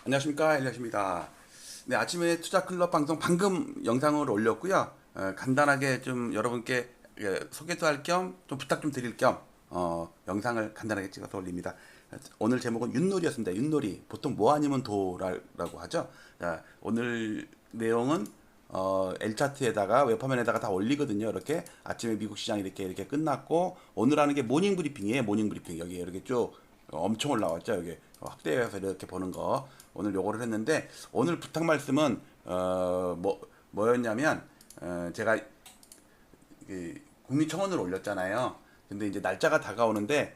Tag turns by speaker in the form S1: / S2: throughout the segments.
S1: 안녕하십니까, 엘리엇입니다. 네, 아침에 투자클럽 방송 방금 영상을 올렸고요. 간단하게 좀 여러분께 소개도 할 겸 좀 부탁 좀 드릴 겸 영상을 간단하게 찍어서 올립니다. 오늘 제목은 윷놀이였습니다. 윷놀이 보통 뭐 아니면 도라고 하죠. 자, 오늘 내용은 L차트에다가 웹화면에다가 다 올리거든요. 이렇게 아침에 미국 시장 이렇게 끝났고 오늘 하는 게 모닝 브리핑이에요. 모닝 브리핑 여기 이렇게 쭉 엄청 올라왔죠. 여기 확대해서 이렇게 보는 거 오늘 요거를 했는데 오늘 부탁 말씀은 뭐였냐면 제가 국민청원을 올렸잖아요. 근데 이제 날짜가 다가오는데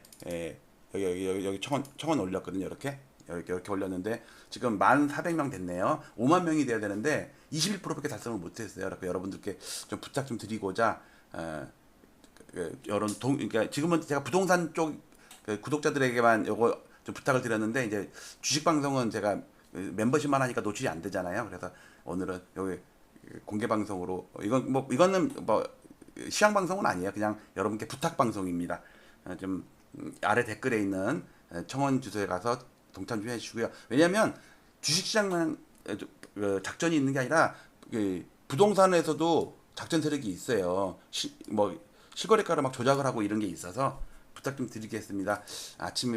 S1: 여기 청원 올렸거든요. 이렇게 올렸는데 지금 1,400명 됐네요. 5만 명이 돼야 되는데 21%밖에 달성을 못했어요. 그래서 여러분들께 좀 부탁 좀 드리고자 그러니까 지금은 제가 부동산 쪽 구독자들에게만 요거 좀 부탁을 드렸는데 이제 주식 방송은 제가 멤버십만 하니까 노출이 안 되잖아요. 그래서 오늘은 여기 공개 방송으로 이거는 시향 방송은 아니에요. 그냥 여러분께 부탁 방송입니다. 좀 아래 댓글에 있는 청원 주소에 가서 동참 좀 해주시고요. 왜냐하면 주식시장만 작전이 있는 게 아니라 부동산에서도 작전 세력이 있어요. 실거래가를 막 조작을 하고 이런 게 있어서 부탁 좀 드리겠습니다.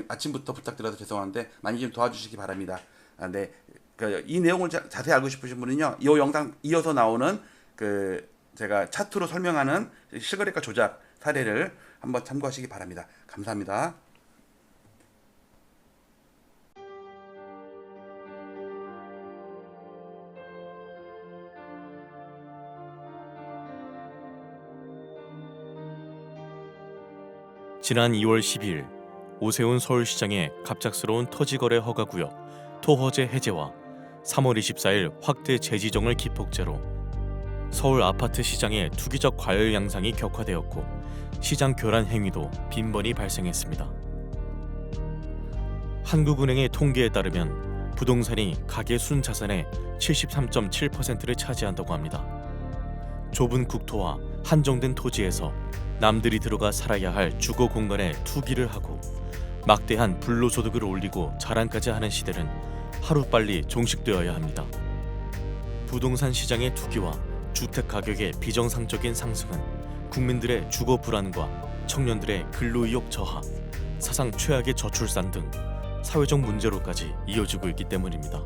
S1: 아침부터 부탁드려서 죄송한데 많이 좀 도와주시기 바랍니다. 네, 이 내용을 자세히 알고 싶으신 분은요, 이 영상 이어서 나오는 제가 차트로 설명하는 실거래가 조작 사례를 한번 참고하시기 바랍니다. 감사합니다.
S2: 지난 2월 12일 오세훈 서울시장의 갑작스러운 토지거래 허가구역 토허제 해제와 3월 24일 확대 재지정을 기폭제로 서울 아파트 시장의 투기적 과열 양상이 격화되었고 시장 교란 행위도 빈번히 발생했습니다. 한국은행의 통계에 따르면 부동산이 가계 순자산의 73.7%를 차지한다고 합니다. 좁은 국토와 한정된 토지에서 남들이 들어가 살아야 할 주거 공간에 투기를 하고 막대한 불로소득을 올리고 자랑까지 하는 시대는 하루빨리 종식되어야 합니다. 부동산 시장의 투기와 주택 가격의 비정상적인 상승은 국민들의 주거 불안과 청년들의 근로의욕 저하, 사상 최악의 저출산 등 사회적 문제로까지 이어지고 있기 때문입니다.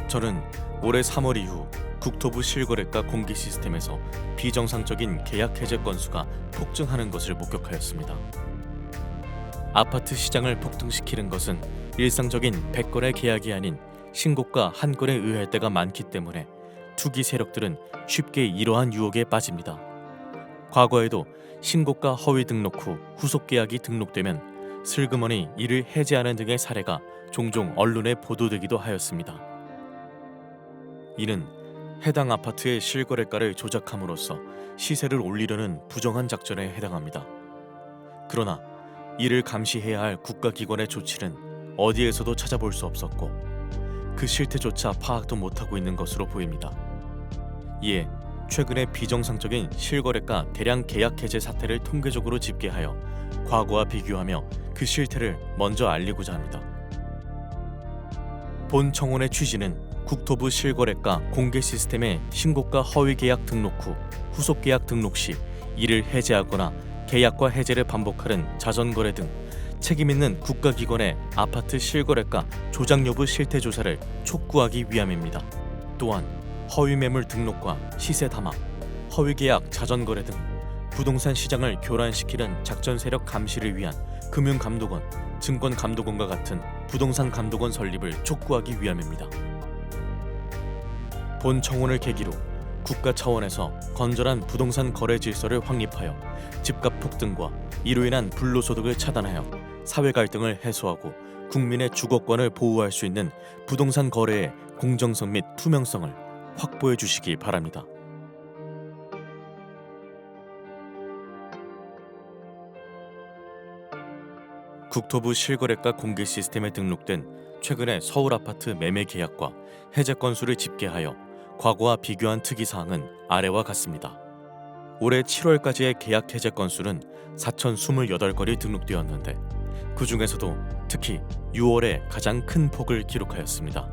S2: 저는 올해 3월 이후 국토부 실거래가 공개 시스템에서 비정상적인 계약 해제 건수가 폭증하는 것을 목격하였습니다. 아파트 시장을 폭등시키는 것은 일상적인 100건의 계약이 아닌 신고가 한 건에 의할 때가 많기 때문에 투기 세력들은 쉽게 이러한 유혹에 빠집니다. 과거에도 신고가 허위 등록 후 후속 계약이 등록되면 슬그머니 이를 해제하는 등의 사례가 종종 언론에 보도되기도 하였습니다. 이는 해당 아파트의 실거래가를 조작함으로써 시세를 올리려는 부정한 작전에 해당합니다. 그러나 이를 감시해야 할 국가기관의 조치는 어디에서도 찾아볼 수 없었고 그 실태조차 파악도 못하고 있는 것으로 보입니다. 이에 최근에 비정상적인 실거래가 대량 계약 해제 사태를 통계적으로 집계하여 과거와 비교하며 그 실태를 먼저 알리고자 합니다. 본 청원의 취지는 국토부 실거래가 공개 시스템의 신고가 허위 계약 등록 후 후속 계약 등록 시 이를 해제하거나 계약과 해제를 반복하는 자전거래 등 책임있는 국가기관의 아파트 실거래가 조작 여부 실태 조사를 촉구하기 위함입니다. 또한 허위 매물 등록과 시세 담합, 허위 계약 자전거래 등 부동산 시장을 교란시키는 작전 세력 감시를 위한 금융감독원, 증권감독원과 같은 부동산 감독원 설립을 촉구하기 위함입니다. 본 청원을 계기로 국가 차원에서 건전한 부동산 거래 질서를 확립하여 집값 폭등과 이로 인한 불로소득을 차단하여 사회 갈등을 해소하고 국민의 주거권을 보호할 수 있는 부동산 거래의 공정성 및 투명성을 확보해 주시기 바랍니다. 국토부 실거래가 공개 시스템에 등록된 최근의 서울 아파트 매매 계약과 해제 건수를 집계하여 과거와 비교한 특이사항은 아래와 같습니다. 올해 7월까지의 계약 해제 건수는 4,028건이 등록되었는데 그 중에서도 특히 6월에 가장 큰 폭을 기록하였습니다.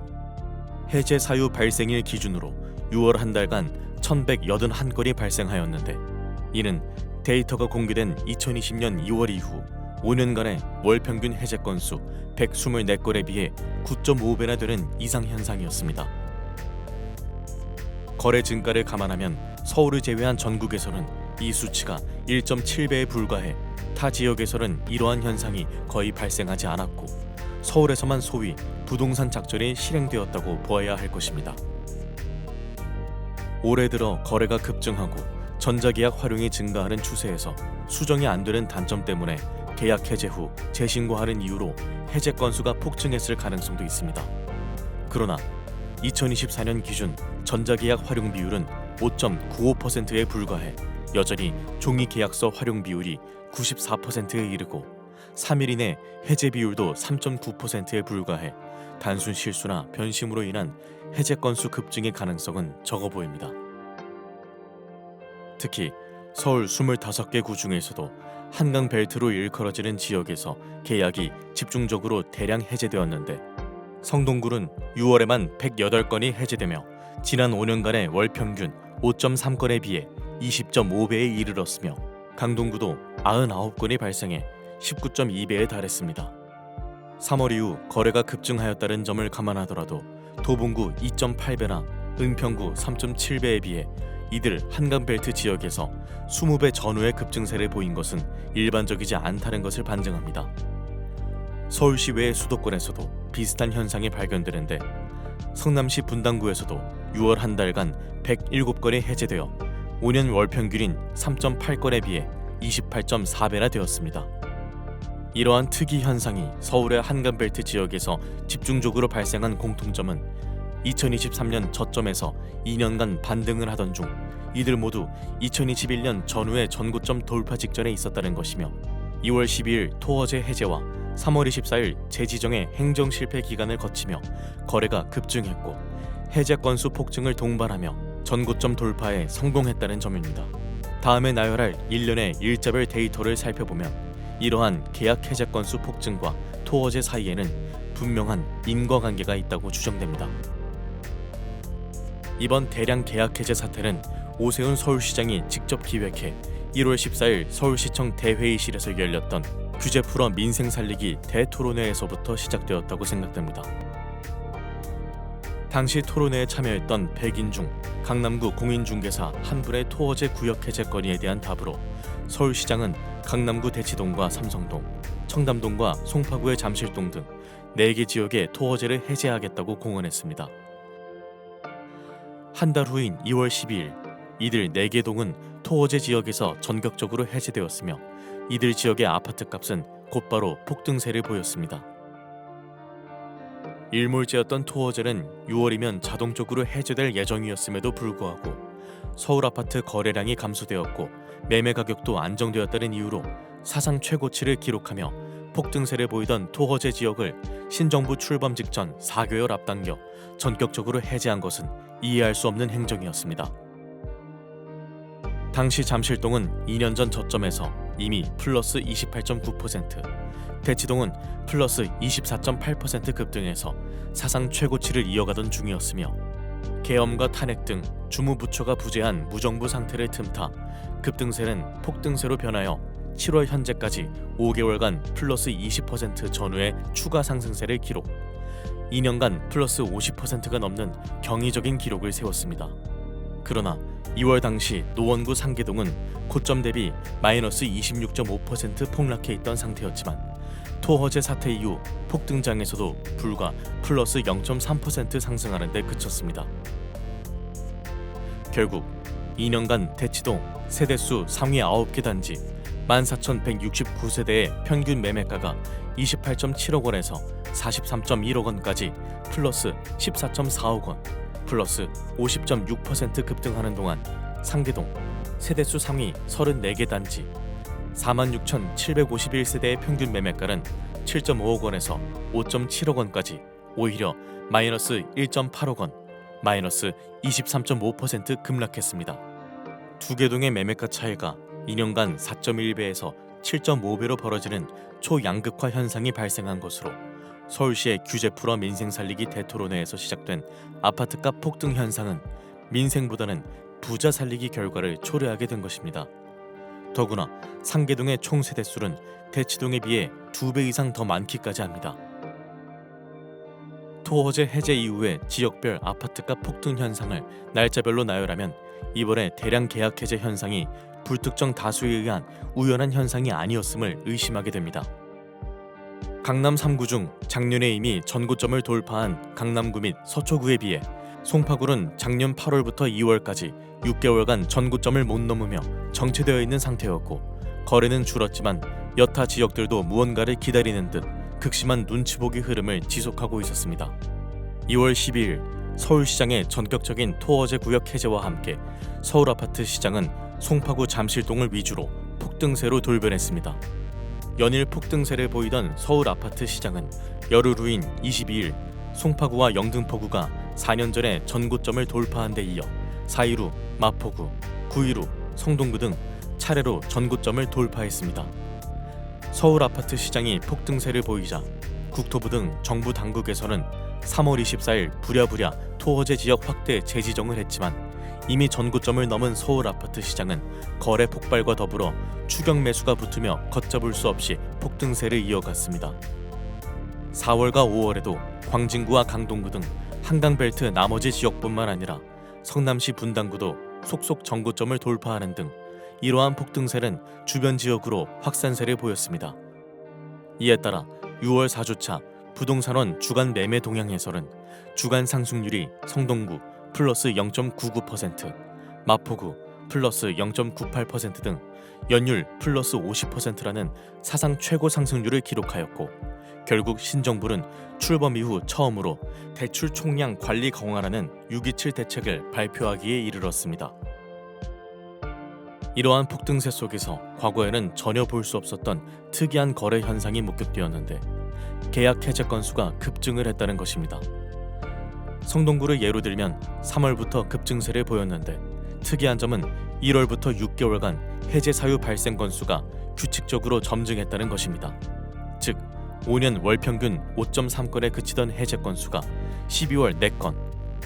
S2: 해제 사유 발생일 기준으로 6월 한 달간 1181건이 발생하였는데 이는 데이터가 공개된 2020년 2월 이후 5년간의 월 평균 해제 건수 124건에 비해 9.5배나 되는 이상 현상이었습니다. 거래 증가를 감안하면 서울을 제외한 전국에서는 이 수치가 1.7배에 불과해 타 지역에서는 이러한 현상이 거의 발생하지 않았고 서울에서만 소위 부동산 작전이 실행되었다고 보아야 할 것입니다. 올해 들어 거래가 급증하고 전자계약 활용이 증가하는 추세에서 수정이 안 되는 단점 때문에 계약 해제 후 재신고하는 이유로 해제 건수가 폭증했을 가능성도 있습니다. 그러나 2024년 기준 전자계약 활용 비율은 5.95%에 불과해 여전히 종이 계약서 활용 비율이 94%에 이르고 3일 이내 해제 비율도 3.9%에 불과해 단순 실수나 변심으로 인한 해제 건수 급증의 가능성은 적어 보입니다. 특히 서울 25개 구 중에서도 한강 벨트로 일컬어지는 지역에서 계약이 집중적으로 대량 해제되었는데 성동구는 6월에만 108건이 해제되며 지난 5년간의 월 평균 5.3건에 비해 20.5배에 이르렀으며 강동구도 99건이 발생해 19.2배에 달했습니다. 3월 이후 거래가 급증하였다는 점을 감안하더라도 도봉구 2.8배나 은평구 3.7배에 비해 이들 한강벨트 지역에서 20배 전후의 급증세를 보인 것은 일반적이지 않다는 것을 반증합니다. 서울시 외의 수도권에서도 비슷한 현상이 발견되는데 성남시 분당구에서도 6월 한 달간 107건이 해제되어 5년 월 평균인 3.8건에 비해 28.4배나 되었습니다. 이러한 특이 현상이 서울의 한강벨트 지역에서 집중적으로 발생한 공통점은 2023년 저점에서 2년간 반등을 하던 중 이들 모두 2021년 전후의 전고점 돌파 직전에 있었다는 것이며 2월 12일 토어제 해제와 3월 24일 재지정의 행정 실패 기간을 거치며 거래가 급증했고 해제 건수 폭증을 동반하며 전고점 돌파에 성공했다는 점입니다. 다음에 나열할 1년의 일자별 데이터를 살펴보면 이러한 계약 해제 건수 폭증과 토어제 사이에는 분명한 인과관계가 있다고 추정됩니다. 이번 대량 계약 해제 사태는 오세훈 서울시장이 직접 기획해 1월 14일 서울시청 대회의실에서 열렸던 규제 풀어 민생 살리기 대토론회에서부터 시작되었다고 생각됩니다. 당시 토론회에 참여했던 100인 중 강남구 공인중개사 한 분의 토어제 구역 해제 건의에 대한 답으로 서울시장은 강남구 대치동과 삼성동, 청담동과 송파구의 잠실동 등 4개 지역의 토어제를 해제하겠다고 공언했습니다. 한 달 후인 2월 12일 이들 4개 동은 토어제 지역에서 전격적으로 해제되었으며 이들 지역의 아파트 값은 곧바로 폭등세를 보였습니다. 일몰제였던 토어제는 6월이면 자동적으로 해제될 예정이었음에도 불구하고 서울 아파트 거래량이 감소되었고 매매 가격도 안정되었다는 이유로 사상 최고치를 기록하며 폭등세를 보이던 토어제 지역을 신정부 출범 직전 4개월 앞당겨 전격적으로 해제한 것은 이해할 수 없는 행정이었습니다. 당시 잠실동은 2년 전 저점에서 이미 플러스 28.9%, 대치동은 플러스 24.8% 급등해서 사상 최고치를 이어가던 중이었으며 계엄과 탄핵 등 주무부처가 부재한 무정부 상태를 틈타 급등세는 폭등세로 변하여 7월 현재까지 5개월간 플러스 20% 전후의 추가 상승세를 기록, 2년간 플러스 50%가 넘는 경이적인 기록을 세웠습니다. 그러나 2월 당시 노원구 상계동은 고점 대비 마이너스 26.5% 폭락해 있던 상태였지만 토허제 사태 이후 폭등장에서도 불과 플러스 0.3% 상승하는 데 그쳤습니다. 결국 2년간 대치동 세대수 상위 9개 단지 14,169세대의 평균 매매가가 28.7억 원에서 43.1억 원까지 플러스 14.4억 원, 플러스 50.6% 급등하는 동안 상계동 세대수 상위 34개 단지 46,751세대의 평균 매매가는 7.5억 원에서 5.7억 원까지 오히려 마이너스 1.8억 원, 마이너스 23.5% 급락했습니다. 두 개 동의 매매가 차이가 2년간 4.1배에서 7.5배로 벌어지는 초양극화 현상이 발생한 것으로 서울시의 규제 풀어 민생 살리기 대토론회에서 시작된 아파트값 폭등 현상은 민생보다는 부자 살리기 결과를 초래하게 된 것입니다. 더구나 상계동의 총 세대수는 대치동에 비해 2배 이상 더 많기까지 합니다. 토호제 해제 이후의 지역별 아파트값 폭등 현상을 날짜별로 나열하면 이번에 대량 계약 해제 현상이 불특정 다수에 의한 우연한 현상이 아니었음을 의심하게 됩니다. 강남 3구 중 작년에 이미 전고점을 돌파한 강남구 및 서초구에 비해 송파구는 작년 8월부터 2월까지 6개월간 전고점을 못 넘으며 정체되어 있는 상태였고, 거래는 줄었지만 여타 지역들도 무언가를 기다리는 듯 극심한 눈치보기 흐름을 지속하고 있었습니다. 2월 12일 서울시장의 전격적인 토어제 구역 해제와 함께 서울 아파트 시장은 송파구 잠실동을 위주로 폭등세로 돌변했습니다. 연일 폭등세를 보이던 서울 아파트 시장은 열흘 후인 22일 송파구와 영등포구가 4년 전에 전고점을 돌파한 데 이어 4일 후 마포구, 9일 후 성동구 등 차례로 전고점을 돌파했습니다. 서울 아파트 시장이 폭등세를 보이자 국토부 등 정부 당국에서는 3월 24일 부랴부랴 토호제 지역 확대 재지정을 했지만 이미 전고점을 넘은 서울 아파트 시장은 거래 폭발과 더불어 추격 매수가 붙으며 걷잡을 수 없이 폭등세를 이어갔습니다. 4월과 5월에도 광진구와 강동구 등 한강벨트 나머지 지역뿐만 아니라 성남시 분당구도 속속 전고점을 돌파하는 등 이러한 폭등세는 주변 지역으로 확산세를 보였습니다. 이에 따라 6월 4주차 부동산원 주간 매매 동향에서는 주간 상승률이 성동구 플러스 0.99%, 마포구 플러스 0.98% 등 연율 플러스 50%라는 사상 최고 상승률을 기록하였고, 결국 신정부는 출범 이후 처음으로 대출 총량 관리 강화라는 6.27 대책을 발표하기에 이르렀습니다. 이러한 폭등세 속에서 과거에는 전혀 볼 수 없었던 특이한 거래 현상이 목격되었는데 계약 해제 건수가 급증을 했다는 것입니다. 성동구를 예로 들면 3월부터 급증세를 보였는데 특이한 점은 1월부터 6개월간 해제 사유 발생 건수가 규칙적으로 점증했다는 것입니다. 즉 5년 월 평균 5.3건에 그치던 해제 건수가 12월 4건,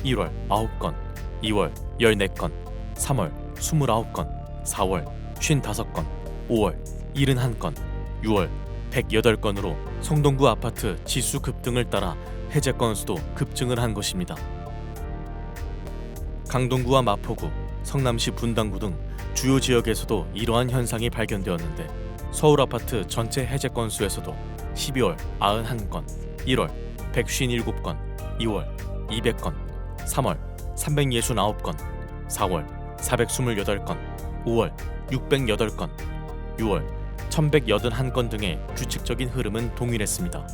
S2: 1월 9건, 2월 14건, 3월 29건, 4월 55건, 5월 71건, 6월 108건으로 성동구 아파트 지수 급등을 따라 해제 건수도 급증을 한 것입니다. 강동구와 마포구, 성남시 분당구 등 주요 지역에서도 이러한 현상이 발견되었는데 서울 아파트 전체 해제 건수에서도 12월 91건, 1월 157건, 2월 200건, 3월 369건, 4월 428건, 5월 608건, 6월 1181건 등의 규칙적인 흐름은 동일했습니다.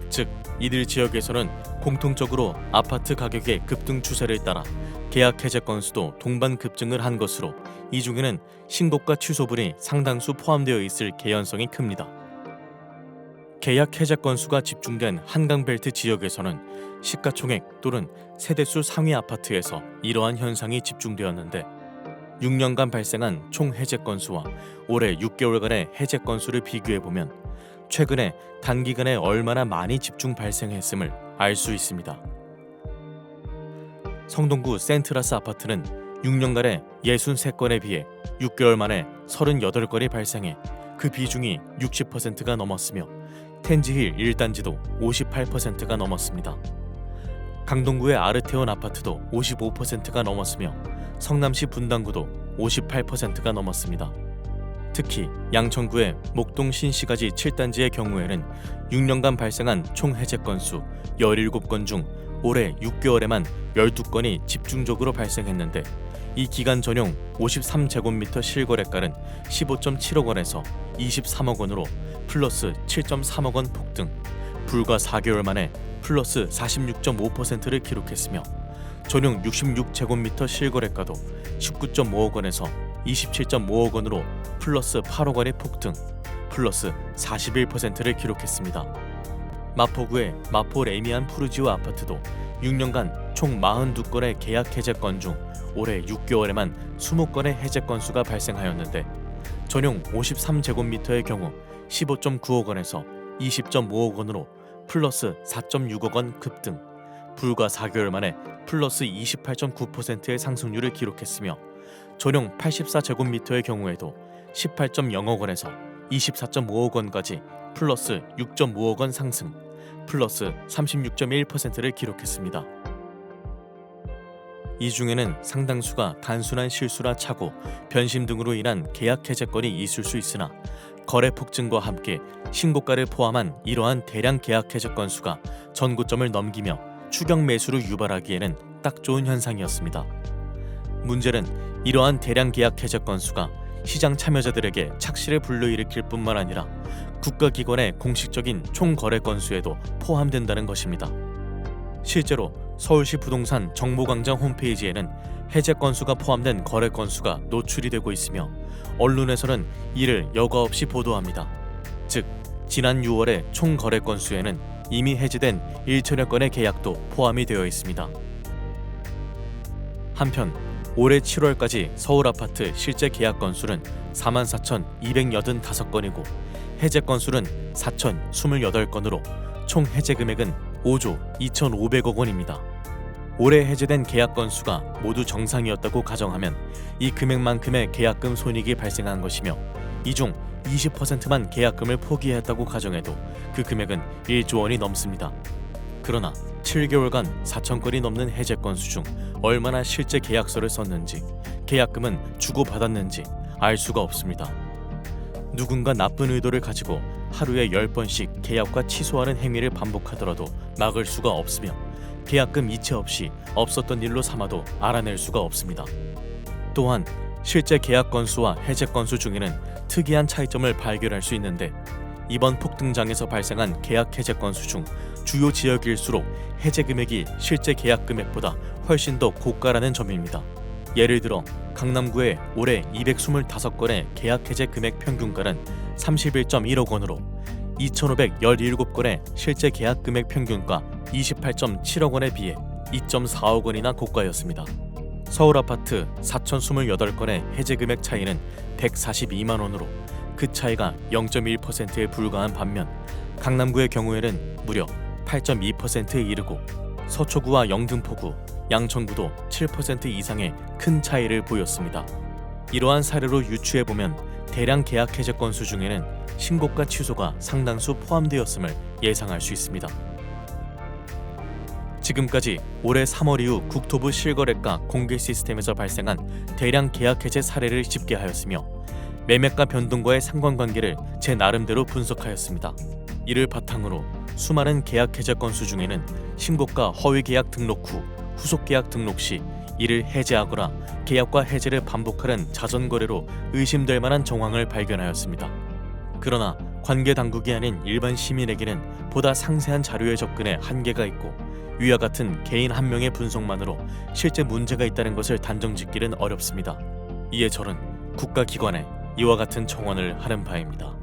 S2: 즉 이들 지역에서는 공통적으로 아파트 가격의 급등 추세를 따라 계약 해제 건수도 동반 급증을 한 것으로 이 중에는 신고가 취소분이 상당수 포함되어 있을 개연성이 큽니다. 계약 해제 건수가 집중된 한강벨트 지역에서는 시가총액 또는 세대수 상위 아파트에서 이러한 현상이 집중되었는데 6년간 발생한 총 해제 건수와 올해 6개월간의 해제 건수를 비교해보면 최근에 단기간에 얼마나 많이 집중 발생했음을 알 수 있습니다. 성동구 센트라스 아파트는 6년간에 63건에 비해 6개월 만에 38건이 발생해 그 비중이 60%가 넘었으며 텐지힐 1단지도 58%가 넘었습니다. 강동구의 아르테온 아파트도 55%가 넘었으며 성남시 분당구도 58%가 넘었습니다. 특히 양천구의 목동 신시가지 7단지의 경우에는 6년간 발생한 총 해제 건수 17건 중 올해 6개월에만 12건이 집중적으로 발생했는데 이 기간 전용 53제곱미터 실거래가는 15.7억 원에서 23억 원으로 플러스 7.3억 원 폭등, 불과 4개월 만에 플러스 46.5%를 기록했으며 전용 66제곱미터 실거래가도 19.5억 원에서 27.5억 원으로 플러스 8억 원의 폭등, 플러스 41%를 기록했습니다. 마포구의 마포 레미안 푸르지오 아파트도 6년간 총 42건의 계약 해제 건 중 올해 6개월에만 20건의 해제 건수가 발생하였는데 전용 53제곱미터의 경우 15.9억 원에서 20.5억 원으로 플러스 4.6억 원 급등, 불과 4개월 만에 플러스 28.9%의 상승률을 기록했으며 전용 84제곱미터의 경우에도 18.0억 원에서 24.5억 원까지 플러스 6.5억 원 상승, 플러스 36.1%를 기록했습니다. 이 중에는 상당수가 단순한 실수나 착오, 변심 등으로 인한 계약 해제 건이 있을 수 있으나 거래 폭증과 함께 신고가를 포함한 이러한 대량 계약 해제 건수가 전고점을 넘기며 추격 매수를 유발하기에는 딱 좋은 현상이었습니다. 문제는 이러한 대량 계약 해제 건수가 시장 참여자들에게 착시를 불러일으킬 뿐만 아니라 국가기관의 공식적인 총 거래 건수에도 포함된다는 것입니다. 실제로 서울시 부동산 정보광장 홈페이지에는 해제 건수가 포함된 거래 건수가 노출이 되고 있으며 언론에서는 이를 여과 없이 보도합니다. 즉, 지난 6월의 총 거래 건수에는 이미 해제된 1천여 건의 계약도 포함이 되어 있습니다. 한편 올해 7월까지 서울 아파트 실제 계약 건수는 44,285건이고 해제 건수는 4,028건으로 총 해제 금액은 5조 2,500억 원입니다. 올해 해제된 계약 건수가 모두 정상이었다고 가정하면 이 금액만큼의 계약금 손익이 발생한 것이며 이 중 20%만 계약금을 포기했다고 가정해도 그 금액은 1조 원이 넘습니다. 그러나 7개월간 4,000건이 넘는 해제 건수 중 얼마나 실제 계약서를 썼는지, 계약금은 주고받았는지 알 수가 없습니다. 누군가 나쁜 의도를 가지고 하루에 10번씩 계약과 취소하는 행위를 반복하더라도 막을 수가 없으며 계약금 이체 없이 없었던 일로 삼아도 알아낼 수가 없습니다. 또한 실제 계약 건수와 해제 건수 중에는 특이한 차이점을 발견할 수 있는데 이번 폭등장에서 발생한 계약 해제 건수 중 주요 지역일수록 해제 금액이 실제 계약 금액보다 훨씬 더 고가라는 점입니다. 예를 들어 강남구의 올해 225건의 계약 해제 금액 평균가는 31.1억 원으로 2,517건의 실제 계약 금액 평균가 28.7억 원에 비해 2.4억 원이나 고가였습니다. 서울 아파트 4,028건의 해제 금액 차이는 142만 원으로 그 차이가 0.1%에 불과한 반면 강남구의 경우에는 무려 8.2%에 이르고 서초구와 영등포구, 양천구도 7% 이상의 큰 차이를 보였습니다. 이러한 사례로 유추해보면 대량 계약 해제 건수 중에는 신고가 취소가 상당수 포함되었음을 예상할 수 있습니다. 지금까지 올해 3월 이후 국토부 실거래가 공개 시스템에서 발생한 대량 계약 해제 사례를 집계하였으며 매매가 변동과의 상관관계를 제 나름대로 분석하였습니다. 이를 바탕으로 수많은 계약 해제 건수 중에는 신고가 허위 계약 등록 후 후속 계약 등록 시 이를 해제하거나 계약과 해제를 반복하는 자전거래로 의심될 만한 정황을 발견하였습니다. 그러나 관계 당국이 아닌 일반 시민에게는 보다 상세한 자료에 접근에 한계가 있고 위와 같은 개인 한 명의 분석만으로 실제 문제가 있다는 것을 단정짓기는 어렵습니다. 이에 저는 국가기관에 이와 같은 청원을 하는 바입니다.